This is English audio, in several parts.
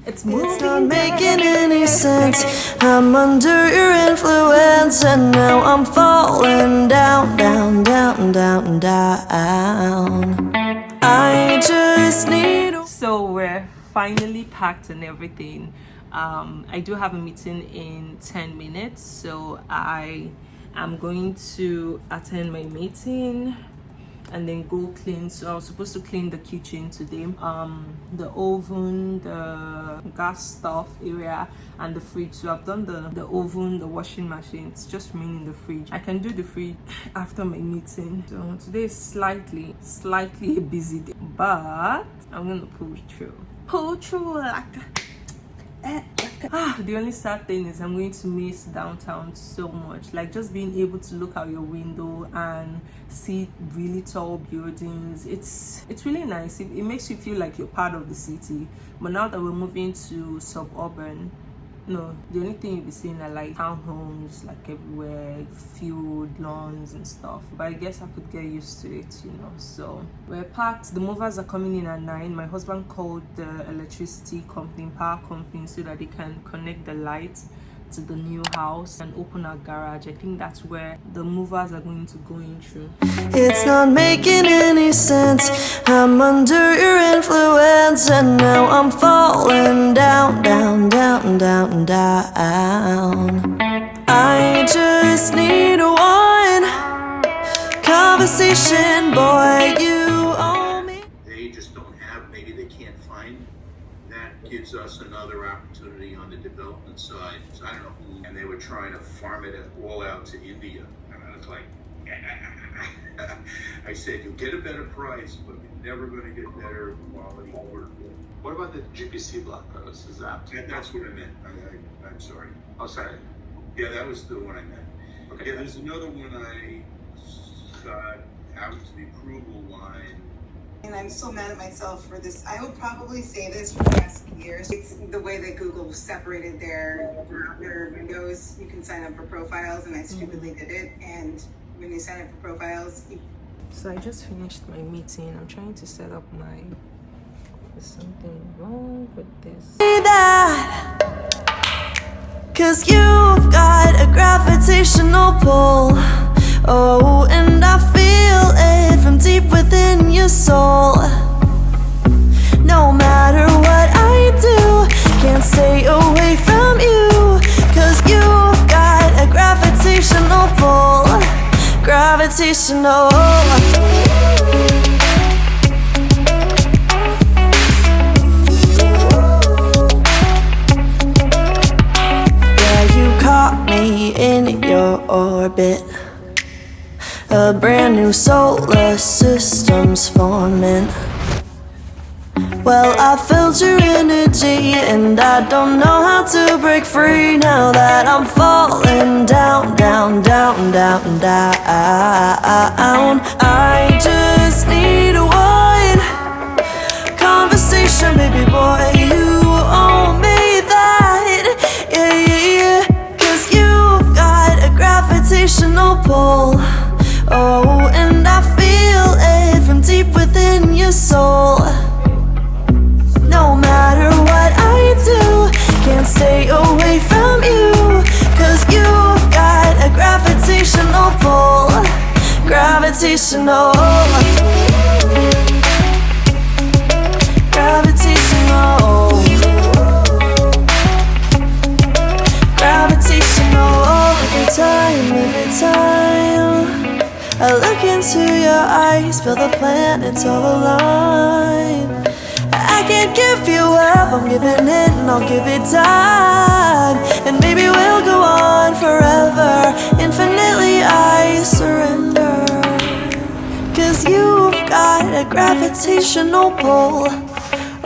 It's moving. It's not making any sense. I'm under your influence, and now I'm falling down, down, down, down, down. I just need. So we're finally packed and everything. I do have a meeting in 10 minutes, so I am going to attend my meeting and then go clean. So I was supposed to clean the kitchen today, the oven, the gas stove area, and the fridge. So I've done the oven, the washing machine. It's just remaining the fridge. I can do the fridge after my meeting. So today is slightly a busy day, but I'm gonna pull through like the only sad thing is I'm going to miss downtown so much. Like just being able to look out your window and see really tall buildings. It's really nice. It makes you feel like you're part of the city. But now that we're moving to suburban, no, the only thing you'll be seeing are like townhomes, like everywhere, field, lawns and stuff. But I guess I could get used to it, you know. So we're packed. The movers are coming in at 9. My husband called the electricity company, power company, so that they can connect the lights to the new house and open our garage. I think that's where the movers are going to go in through. It's not making any sense. I'm under your influence, and now I'm falling down, down, down, down, down. I just need one conversation, boy. You owe me. They just don't have, maybe they can't find. That gives us another opportunity on the development side. So I don't know who, and they were trying to farm it all out to India. And I was like, I said, you'll get a better price, but you're never going to get better quality work. What about the GPC block rose? Is that? That's what I meant. I'm sorry. Oh, sorry. Yeah, that was the one I meant. Okay. Yeah, there's another one I got out to the approval line. And I'm so mad at myself for this. I would probably say this for the past years. It's the way that Google separated their windows. You can sign up for profiles, and I stupidly did it. And when you sign up for profiles, So I just finished my meeting. I'm trying to set up my... There's something wrong with this. That, 'cause you've got a gravitational pull. Oh, and I feel it from deep within your soul. No matter what I do, can't stay away from you, 'cause you've got a gravitational pull. Gravitational. Yeah, you caught me in your orbit. A brand new solar system's forming. Well, I felt your energy, and I don't know how to break free now that I'm falling down, down, down, down, down. I just need one conversation, baby boy. You owe me that, yeah, yeah, yeah. 'Cause you've got a gravitational pull. Oh, and I feel it from deep within your soul. No matter what I do, can't stay away from you, 'cause you've got a gravitational pull. Gravitational. Gravitational. Gravitational. Every time I look into your eyes, feel the planets all align. I can't give you up, I'm giving it and I'll give it time. And maybe we'll go on forever, infinitely I surrender. 'Cause you've got a gravitational pull.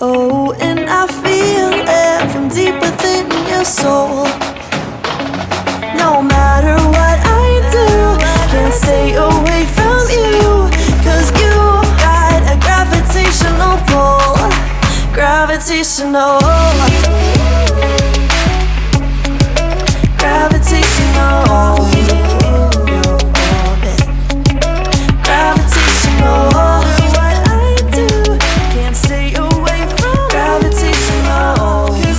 Oh, and I feel it from deep within your soul. No matter what I do, can't stay away from you, 'cause you've got a gravitational pull. Gravitational. Gravitational. Gravitational. What I do, can't stay away from gravitational. 'Cause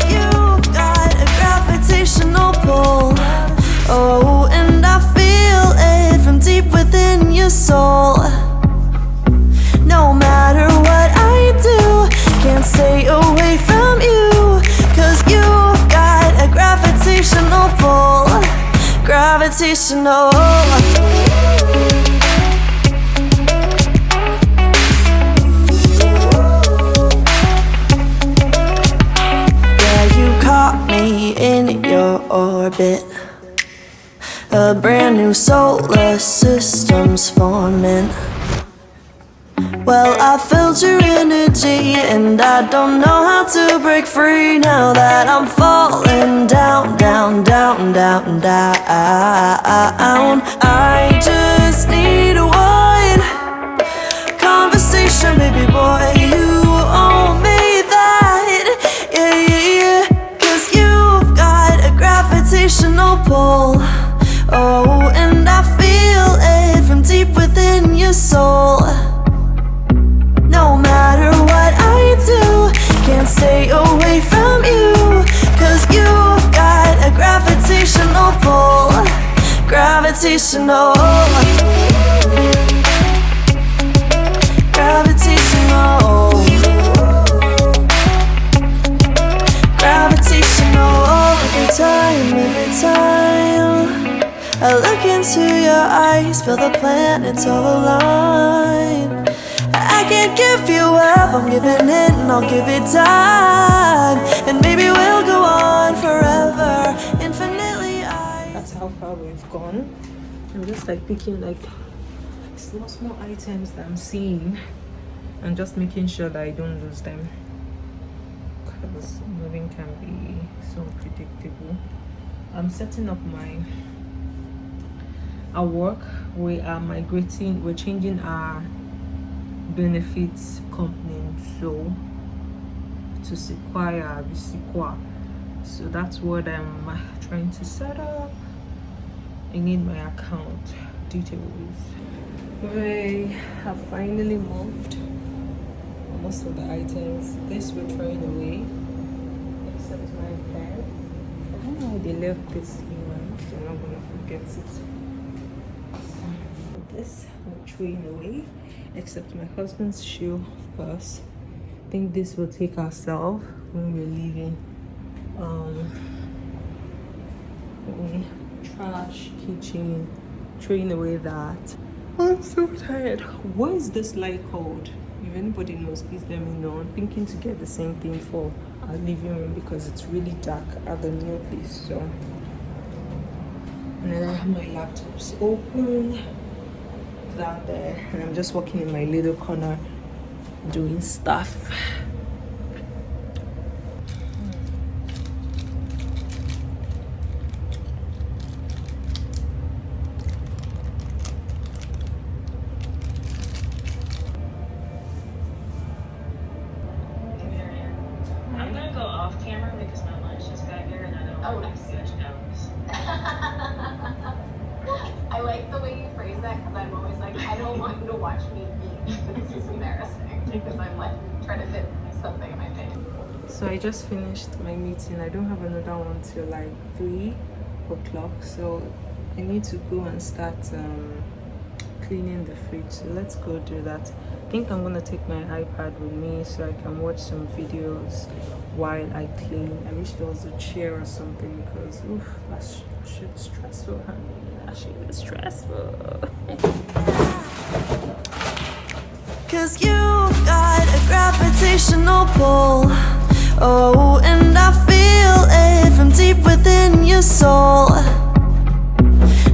gravitational. Yeah, you caught me in your orbit. A brand new solar system's forming. Well, I felt your energy and I don't know how to break free now that I'm falling down, down, down, down, down. I just need one conversation, baby boy, you owe me that. Yeah, yeah, yeah, 'cause you've got a gravitational pull. Oh, and I feel it from deep within your soul. No matter what I do, can't stay away from you, 'cause you've got a gravitational pull. Gravitational. Gravitational. Gravitational. Every time I look into your eyes, feel the planets all align. I can't give you up, I'm giving it and I'll give it time. And maybe we'll go on forever, infinitely. That's how far we've gone. I'm just like picking like small items that I'm seeing and just making sure that I don't lose them, because moving can be so unpredictable. I'm setting up our work. We are migrating, we're changing our benefits company so to Sequoia. So that's what I'm trying to set up. I need my account details. We have finally moved most of the items. This we're throwing away, except my bed. I don't know why they left this here. I'm not gonna forget it. So this we're throwing away, except my husband's shoe first. I think this will take ourselves when we're leaving. Trash, kitchen, throwing away that. I'm so tired. What is this light called? If anybody knows, please let me know. I'm thinking to get the same thing for our living room because it's really dark at the new place. So, and then I have my laptops open down there, and I'm just walking in my little corner doing stuff. I'm gonna go off camera because my lunch is back here and I don't want to see much nose. I like the way you phrase that because I'm always like, I don't want you to watch me eat. This is embarrassing because I'm like trying to fit something in my face. So I just finished my meeting. I don't have another one till like 3 o'clock. So I need to go and start cleaning the fridge. So let's go do that. I think I'm gonna take my iPad with me so I can watch some videos while I clean. I wish there was a chair or something because oof, that shit is stressful, honey. That shit is stressful. 'Cause you've got a gravitational pull. Oh, and I feel it from deep within your soul.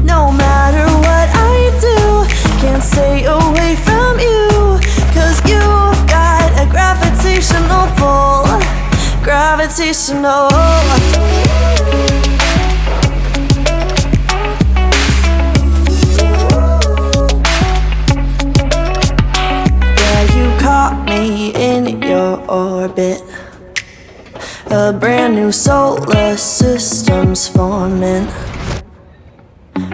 No matter what I do, can't stay away from you, 'cause you've got a gravitational pull. Gravitational. Caught me in your orbit. A brand new solar system's forming.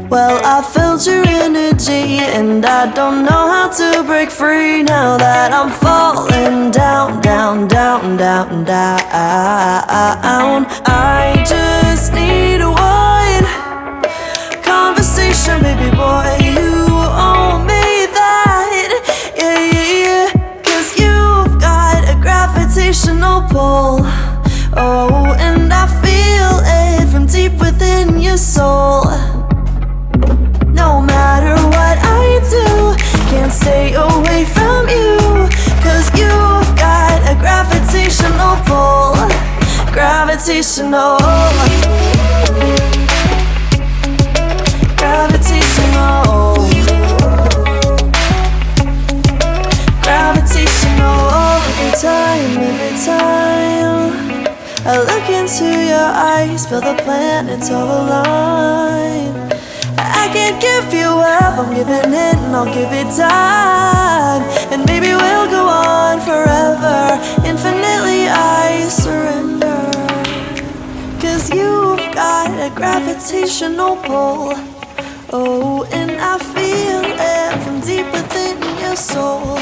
Well, I felt your energy and I don't know how to break free now that I'm falling down, down, down, down, down. I just need one conversation, baby boy, you owe me that. Yeah, yeah, yeah. Gravitational pull. Oh, and I feel it from deep within your soul. gravitational. Gravitational. Gravitational. Every time I look into your eyes, feel the planets all align. I can't give you up, I'm giving it and I'll give it time. And maybe we'll go on forever, infinitely I surrender. Cause you've got a gravitational pull. Oh, and I feel it from deep within your soul.